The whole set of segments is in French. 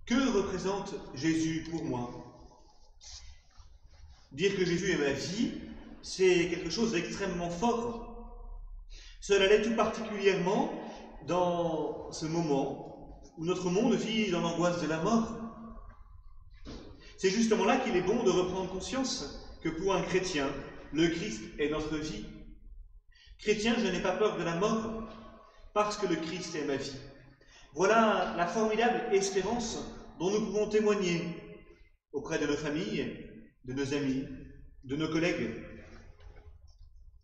Que représente Jésus pour moi? Dire que Jésus est ma vie, c'est quelque chose d'extrêmement fort. Cela l'est tout particulièrement dans ce moment où notre monde vit dans l'angoisse de la mort. C'est justement là qu'il est bon de reprendre conscience que pour un chrétien, le Christ est notre vie. Chrétien, je n'ai pas peur de la mort parce que le Christ est ma vie. Voilà la formidable espérance dont nous pouvons témoigner auprès de nos familles, de nos amis, de nos collègues.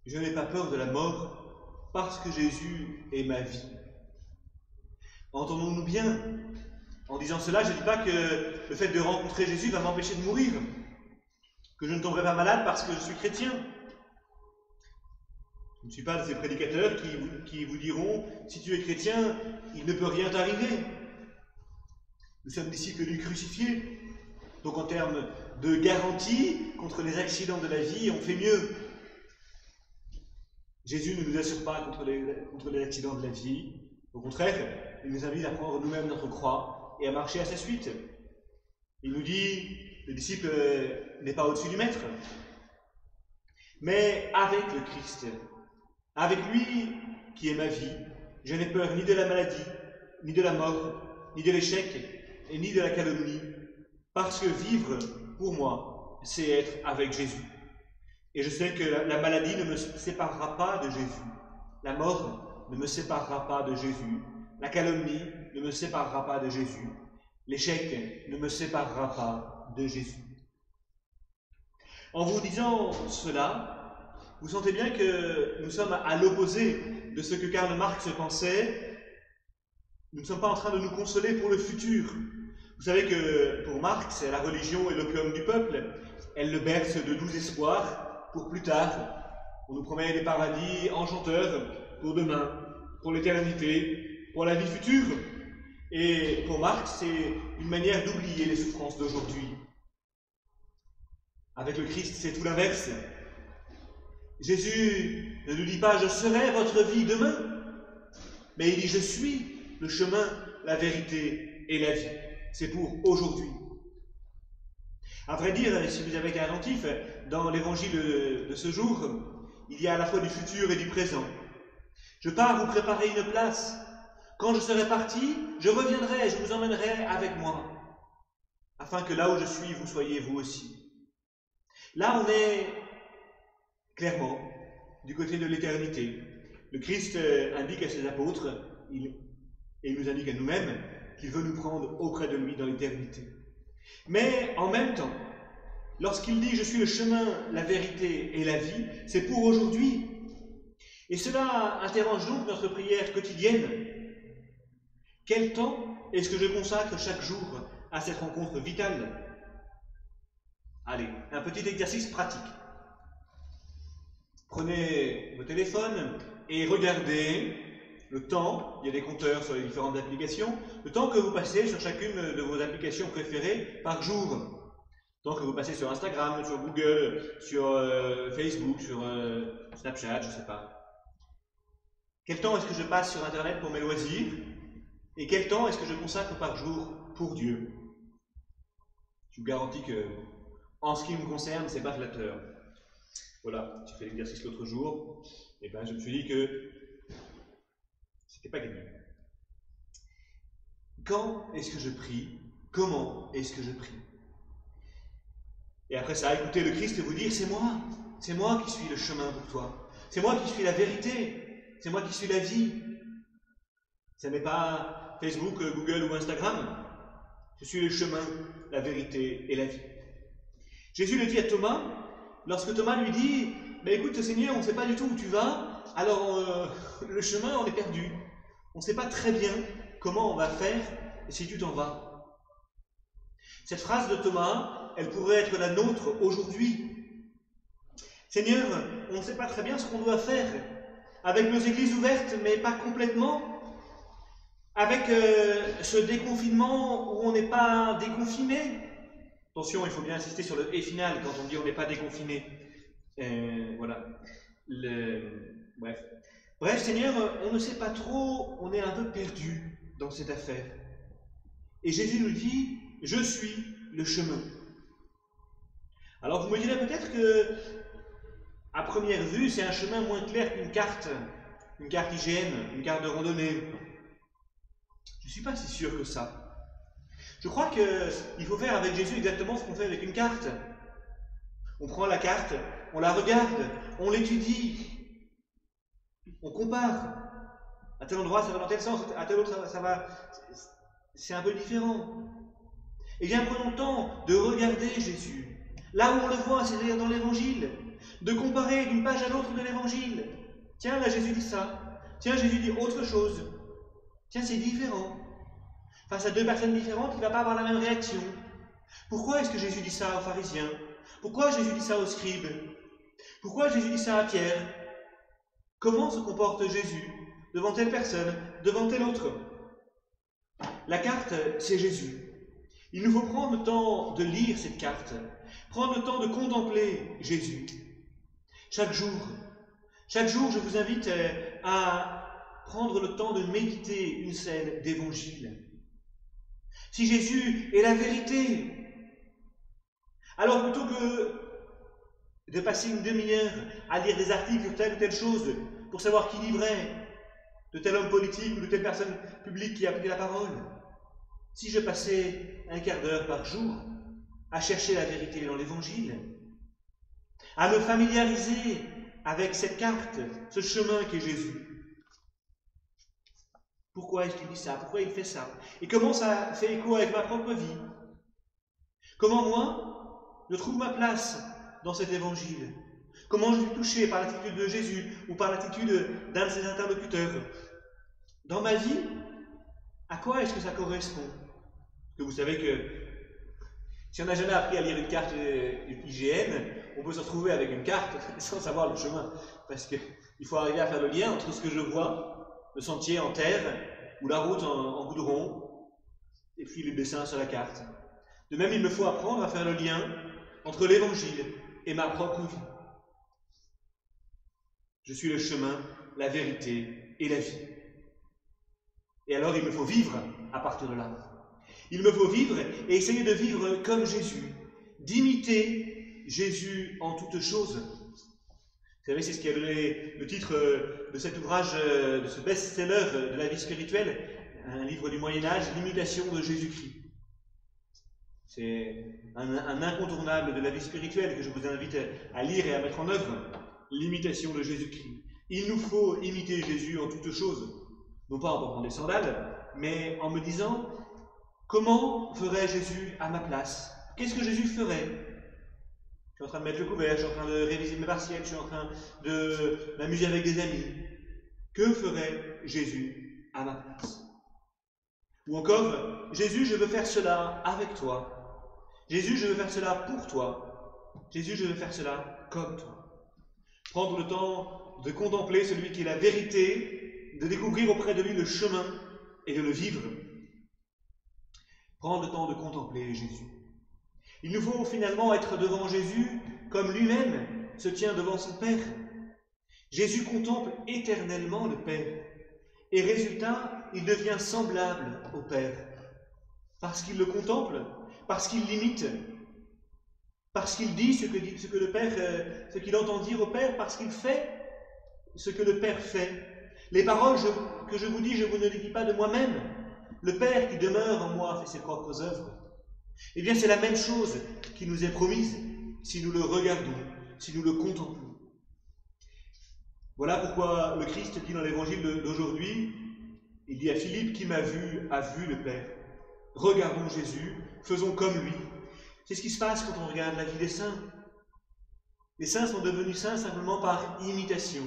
Je n'ai pas peur de la mort parce que Jésus est ma vie. Entendons-nous bien? En disant cela, je ne dis pas que le fait de rencontrer Jésus va m'empêcher de mourir, que je ne tomberai pas malade parce que je suis chrétien. Je ne suis pas de ces prédicateurs qui vous diront « si tu es chrétien, il ne peut rien t'arriver ». Nous sommes disciples du crucifié, donc en termes de garantie contre les accidents de la vie, on fait mieux. Jésus ne nous assure pas contre les accidents de la vie, au contraire, il nous invite à prendre nous-mêmes notre croix et à marcher à sa suite. Il nous dit, le disciple n'est pas au-dessus du maître, mais avec le Christ, avec lui qui est ma vie, je n'ai peur ni de la maladie, ni de la mort, ni de l'échec, et ni de la calomnie, parce que vivre, pour moi, c'est être avec Jésus. Et je sais que la maladie ne me séparera pas de Jésus, la mort ne me séparera pas de Jésus, la calomnie ne me séparera pas de Jésus, l'échec ne me séparera pas de Jésus. En vous disant cela, vous sentez bien que nous sommes à l'opposé de ce que Karl Marx pensait. Nous ne sommes pas en train de nous consoler pour le futur. Vous savez que pour Marx, la religion est l'opium du peuple. Elle le berce de doux espoirs pour plus tard. On nous promet des paradis enchanteurs pour demain, pour l'éternité, pour la vie future. Et pour Marx, c'est une manière d'oublier les souffrances d'aujourd'hui. Avec le Christ, c'est tout l'inverse. Jésus ne nous dit pas « je serai votre vie demain », mais il dit « je suis le chemin, la vérité et la vie ». C'est pour aujourd'hui. À vrai dire, si vous avez été attentif, dans l'évangile de ce jour, il y a à la fois du futur et du présent. Je pars vous préparer une place. Quand je serai parti, je reviendrai, je vous emmènerai avec moi, afin que là où je suis, vous soyez vous aussi. Là, on est clairement du côté de l'éternité. Le Christ indique à ses apôtres, et il nous indique à nous-mêmes, qu'il veut nous prendre auprès de lui dans l'éternité. Mais en même temps, lorsqu'il dit « je suis le chemin, la vérité et la vie », c'est pour aujourd'hui. Et cela interroge donc notre prière quotidienne. Quel temps est-ce que je consacre chaque jour à cette rencontre vitale? Allez, un petit exercice pratique. Prenez vos téléphones et regardez le temps, il y a des compteurs sur les différentes applications, le temps que vous passez sur chacune de vos applications préférées par jour. Le temps que vous passez sur Instagram, sur Google, sur Facebook, sur Snapchat, je ne sais pas. Quel temps est-ce que je passe sur Internet pour mes loisirs? Et quel temps est-ce que je consacre par jour pour Dieu? Je vous garantis que, en ce qui me concerne, ce n'est pas flatteur. Voilà, j'ai fait l'exercice l'autre jour, et ben je me suis dit que c'était pas gagné. Quand est-ce que je prie? Comment est-ce que je prie? Et après ça, écoutez le Christ vous dire, c'est moi qui suis le chemin pour toi, c'est moi qui suis la vérité, c'est moi qui suis la vie. Ce n'est pas Facebook, Google ou Instagram, je suis le chemin, la vérité et la vie. Jésus le dit à Thomas, lorsque Thomas lui dit, mais écoute Seigneur, on ne sait pas du tout où tu vas, alors le chemin on est perdu, on ne sait pas très bien comment on va faire si tu t'en vas. Cette phrase de Thomas, elle pourrait être la nôtre aujourd'hui. Seigneur, on ne sait pas très bien ce qu'on doit faire, avec nos églises ouvertes, mais pas complètement, avec ce déconfinement où on n'est pas déconfiné. Attention, il faut bien insister sur le « et » final quand on dit on n'est pas déconfiné. Voilà. Bref, Seigneur, on ne sait pas trop, on est un peu perdu dans cette affaire. Et Jésus nous dit, je suis le chemin. Alors vous me direz peut-être que, à première vue, c'est un chemin moins clair qu'une carte IGN, une carte de randonnée. Je ne suis pas si sûr que ça. Je crois qu'il faut faire avec Jésus exactement ce qu'on fait avec une carte. On prend la carte, on la regarde, on l'étudie, on compare. À tel endroit, ça va dans tel sens, à tel autre, ça va... C'est un peu différent. Eh bien, prenons le temps de regarder Jésus. Là où on le voit, c'est-à-dire dans l'Évangile. De comparer d'une page à l'autre de l'Évangile. Tiens, là, Jésus dit ça. Tiens, Jésus dit autre chose. Tiens, c'est différent. Face à deux personnes différentes, il ne va pas avoir la même réaction. Pourquoi est-ce que Jésus dit ça aux pharisiens? Pourquoi Jésus dit ça aux scribes? Pourquoi Jésus dit ça à Pierre? Comment se comporte Jésus devant telle personne, devant telle autre? La carte, c'est Jésus. Il nous faut prendre le temps de lire cette carte, prendre le temps de contempler Jésus. Chaque jour, je vous invite à prendre le temps de méditer une scène d'évangile. Si Jésus est la vérité, alors plutôt que de passer une demi-heure à lire des articles sur telle ou telle chose pour savoir qui dit vrai, de tel homme politique ou de telle personne publique qui a pris la parole, si je passais un quart d'heure par jour à chercher la vérité dans l'Évangile, à me familiariser avec cette carte, ce chemin qu'est Jésus. Pourquoi est-ce qu'il dit ça? Pourquoi il fait ça? Et comment ça fait écho avec ma propre vie? Comment moi, je trouve ma place dans cet Évangile? Comment je suis touché par l'attitude de Jésus ou par l'attitude d'un de ses interlocuteurs? Dans ma vie, à quoi est-ce que ça correspond? Parce que vous savez que si on n'a jamais appris à lire une carte IGN, on peut se retrouver avec une carte sans savoir le chemin. Parce qu'il faut arriver à faire le lien entre ce que je vois, le sentier en terre, ou la route en goudron, et puis les dessins sur la carte. De même, il me faut apprendre à faire le lien entre l'Évangile et ma propre vie. Je suis le chemin, la vérité et la vie. Et alors, il me faut vivre à partir de là. Il me faut vivre et essayer de vivre comme Jésus, d'imiter Jésus en toutes choses. Vous savez, c'est ce qui a donné le titre de cet ouvrage, de ce best-seller de la vie spirituelle, un livre du Moyen-Âge, l'imitation de Jésus-Christ. C'est un incontournable de la vie spirituelle que je vous invite à lire et à mettre en œuvre, l'imitation de Jésus-Christ. Il nous faut imiter Jésus en toutes choses, non pas en portant des sandales, mais en me disant, comment ferait Jésus à ma place? Qu'est-ce que Jésus ferait? Je suis en train de mettre le couvert, je suis en train de réviser mes partiels, je suis en train de m'amuser avec des amis. Que ferait Jésus à ma place? Ou encore, Jésus, je veux faire cela avec toi. Jésus, je veux faire cela pour toi. Jésus, je veux faire cela comme toi. Prendre le temps de contempler celui qui est la vérité, de découvrir auprès de lui le chemin et de le vivre. Prendre le temps de contempler Jésus. Il nous faut finalement être devant Jésus comme lui-même se tient devant son Père. Jésus contemple éternellement le Père. Et résultat, il devient semblable au Père. Parce qu'il le contemple, parce qu'il l'imite, parce qu'il dit ce que le Père, ce qu'il entend dire au Père, parce qu'il fait ce que le Père fait. Les paroles que je vous dis, je vous ne les dis pas de moi-même. Le Père qui demeure en moi fait ses propres œuvres. Eh bien, c'est la même chose qui nous est promise si nous le regardons, si nous le contemplons. Voilà pourquoi le Christ dit dans l'évangile d'aujourd'hui, il dit à Philippe, qui m'a vu, a vu le Père. Regardons Jésus, faisons comme lui. C'est ce qui se passe quand on regarde la vie des saints. Les saints sont devenus saints simplement par imitation,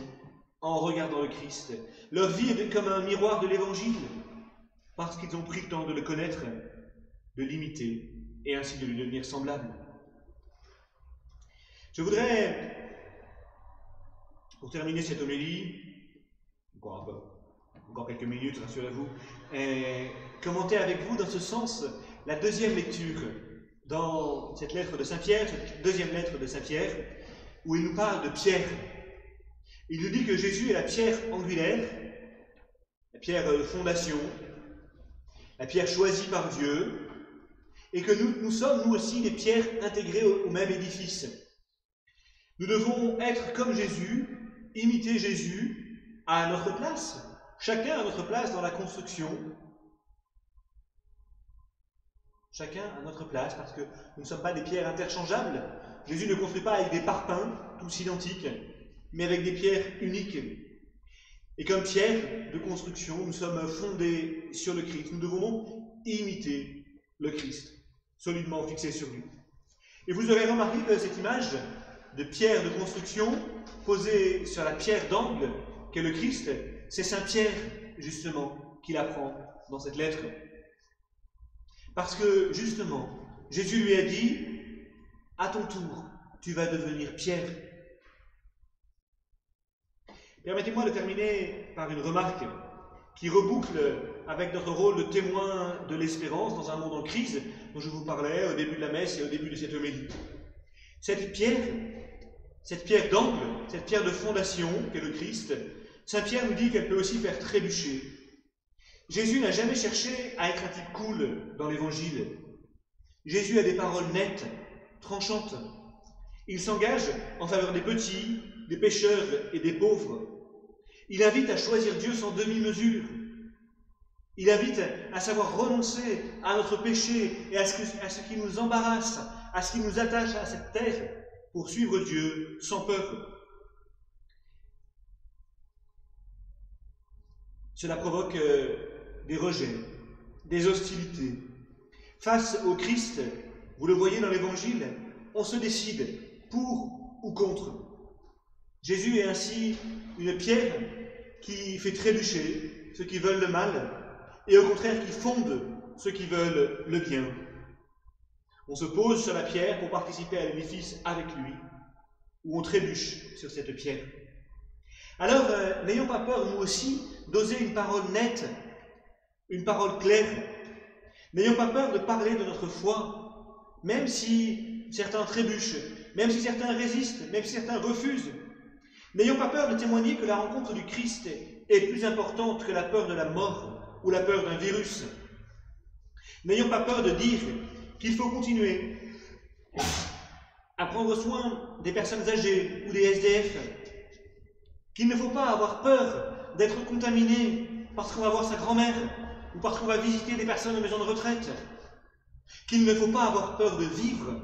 en regardant le Christ. Leur vie est comme un miroir de l'évangile, parce qu'ils ont pris le temps de le connaître, de l'imiter, et ainsi de lui devenir semblable. Je voudrais, pour terminer cette homélie, encore quelques minutes, rassurez-vous, commenter avec vous dans ce sens la deuxième lecture dans cette lettre de Saint-Pierre, cette deuxième lettre de Saint-Pierre, où il nous parle de Pierre. Il nous dit que Jésus est la pierre angulaire, la pierre de fondation, la pierre choisie par Dieu, et que nous sommes, nous aussi, des pierres intégrées au même édifice. Nous devons être comme Jésus, imiter Jésus à notre place, chacun à notre place dans la construction. Chacun à notre place, parce que nous ne sommes pas des pierres interchangeables. Jésus ne construit pas avec des parpaings, tous identiques, mais avec des pierres uniques. Et comme pierre de construction, nous sommes fondés sur le Christ. Nous devons donc imiter le Christ, solidement fixé sur lui. Et vous aurez remarqué que cette image de pierre de construction posée sur la pierre d'angle qu'est le Christ, c'est Saint Pierre, justement, qui l'apprend dans cette lettre. Parce que, justement, Jésus lui a dit, à ton tour, tu vas devenir pierre. Permettez-moi de terminer par une remarque qui reboucle avec notre rôle de témoin de l'espérance dans un monde en crise dont je vous parlais au début de la messe et au début de cette homélie. Cette pierre d'angle, cette pierre de fondation qu'est le Christ, Saint Pierre nous dit qu'elle peut aussi faire trébucher. Jésus n'a jamais cherché à être un type cool dans l'Évangile. Jésus a des paroles nettes, tranchantes. Il s'engage en faveur des petits, des pécheurs et des pauvres. Il invite à choisir Dieu sans demi-mesure. Il invite à savoir renoncer à notre péché et à ce qui nous embarrasse, à ce qui nous attache à cette terre pour suivre Dieu sans peur. Cela provoque des rejets, des hostilités. Face au Christ, vous le voyez dans l'Évangile, on se décide pour ou contre. Jésus est ainsi une pierre qui fait trébucher ceux qui veulent le mal et au contraire qui fonde ceux qui veulent le bien. On se pose sur la pierre pour participer à l'édifice avec lui, ou on trébuche sur cette pierre. Alors, n'ayons pas peur, nous aussi, d'oser une parole nette, une parole claire. N'ayons pas peur de parler de notre foi, même si certains trébuchent, même si certains résistent, même si certains refusent. N'ayons pas peur de témoigner que la rencontre du Christ est plus importante que la peur de la mort ou la peur d'un virus. N'ayons pas peur de dire qu'il faut continuer à prendre soin des personnes âgées ou des SDF, qu'il ne faut pas avoir peur d'être contaminé parce qu'on va voir sa grand-mère ou parce qu'on va visiter des personnes en maison de retraite, qu'il ne faut pas avoir peur de vivre.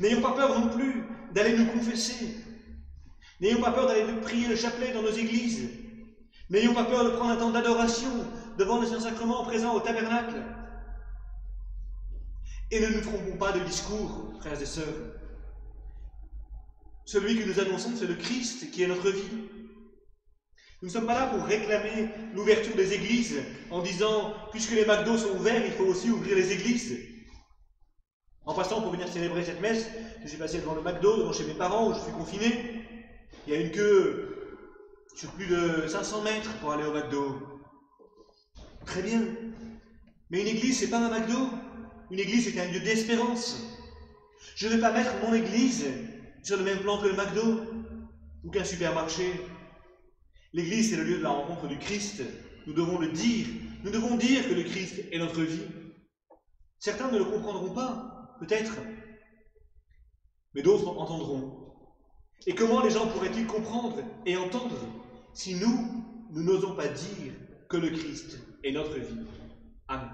N'ayons pas peur non plus d'aller nous confesser. N'ayons pas peur d'aller prier le chapelet dans nos églises. N'ayons pas peur de prendre un temps d'adoration devant le Saint-Sacrement présent au tabernacle. Et ne nous trompons pas de discours, frères et sœurs. Celui que nous annonçons, c'est le Christ qui est notre vie. Nous ne sommes pas là pour réclamer l'ouverture des églises en disant « puisque les McDo sont ouverts, il faut aussi ouvrir les églises ». En passant pour venir célébrer cette messe, je suis passé devant le McDo, devant chez mes parents où je suis confiné. Il y a une queue sur plus de 500 mètres pour aller au McDo. Très bien. Mais une église, c'est pas un McDo. Une église, c'est un lieu d'espérance. Je ne vais pas mettre mon église sur le même plan que le McDo ou qu'un supermarché. L'église, c'est le lieu de la rencontre du Christ. Nous devons le dire. Nous devons dire que le Christ est notre vie. Certains ne le comprendront pas, peut-être, mais d'autres entendront. Et comment les gens pourraient-ils comprendre et entendre si nous n'osons pas dire que le Christ est notre vie? Amen.